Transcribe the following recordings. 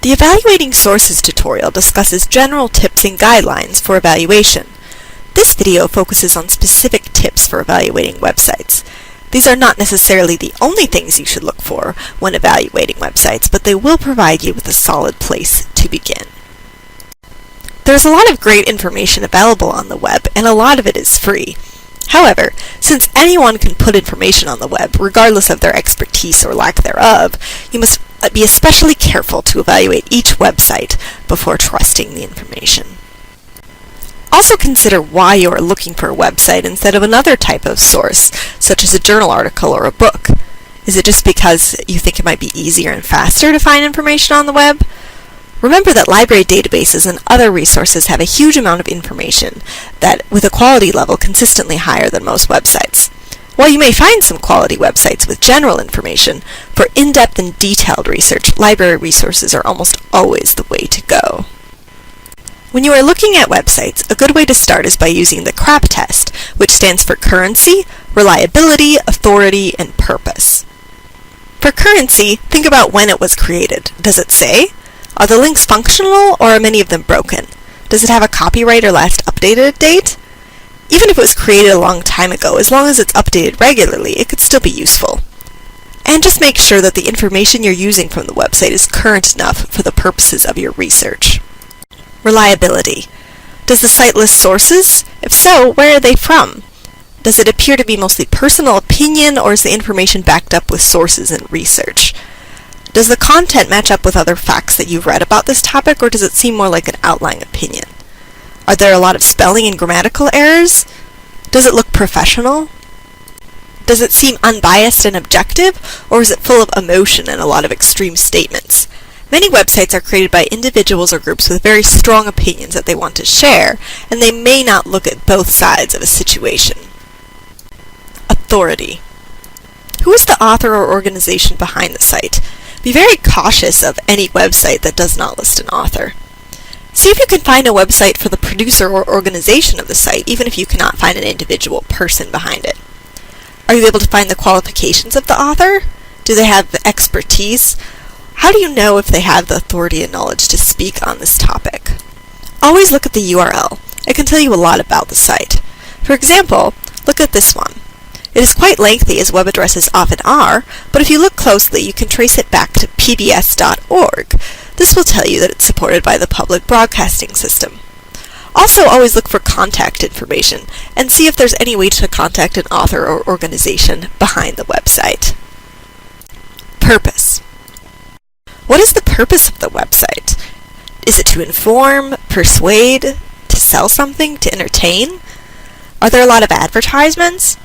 The Evaluating Sources tutorial discusses general tips and guidelines for evaluation. This video focuses on specific tips for evaluating websites. These are not necessarily the only things you should look for when evaluating websites, but they will provide you with a solid place to begin. There's a lot of great information available on the web, and a lot of it is free. However, since anyone can put information on the web, regardless of their expertise or lack thereof, you must be especially careful to evaluate each website before trusting the information. Also consider why you are looking for a website instead of another type of source, such as a journal article or a book. Is it just because you think it might be easier and faster to find information on the web? Remember that library databases and other resources have a huge amount of information that, with a quality level consistently higher than most websites. While you may find some quality websites with general information, for in-depth and detailed research, library resources are almost always the way to go. When you are looking at websites, a good way to start is by using the CRAP test, which stands for currency, reliability, authority, and purpose. For currency, think about when it was created. Does it say? Are the links functional, or are many of them broken? Does it have a copyright or last updated date? Even if it was created a long time ago, as long as it's updated regularly, it could still be useful. And just make sure that the information you're using from the website is current enough for the purposes of your research. Reliability. Does the site list sources? If so, where are they from? Does it appear to be mostly personal opinion, or is the information backed up with sources and research? Does the content match up with other facts that you've read about this topic, or does it seem more like an outlying opinion? Are there a lot of spelling and grammatical errors? Does it look professional? Does it seem unbiased and objective, or is it full of emotion and a lot of extreme statements? Many websites are created by individuals or groups with very strong opinions that they want to share, and they may not look at both sides of a situation. Authority. Who is the author or organization behind the site? Be very cautious of any website that does not list an author. See if you can find a website for the producer or organization of the site, even if you cannot find an individual person behind it. Are you able to find the qualifications of the author? Do they have the expertise? How do you know if they have the authority and knowledge to speak on this topic? Always look at the URL. It can tell you a lot about the site. For example, look at this one. It is quite lengthy, as web addresses often are, but if you look closely, you can trace it back to pbs.org. This will tell you that it's supported by the public broadcasting system. Also, always look for contact information and see if there's any way to contact an author or organization behind the website. Purpose. What is the purpose of the website? Is it to inform, persuade, to sell something, to entertain? Are there a lot of advertisements?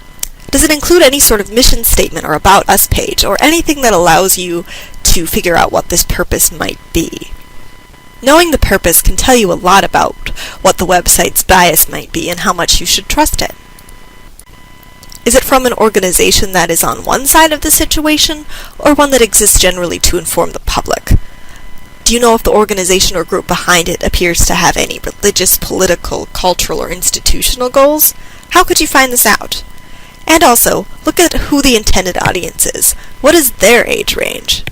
Does it include any sort of mission statement or About Us page, or anything that allows you to figure out what this purpose might be? Knowing the purpose can tell you a lot about what the website's bias might be and how much you should trust it. Is it from an organization that is on one side of the situation, or one that exists generally to inform the public? Do you know if the organization or group behind it appears to have any religious, political, cultural, or institutional goals? How could you find this out? And also, look at who the intended audience is. What is their age range?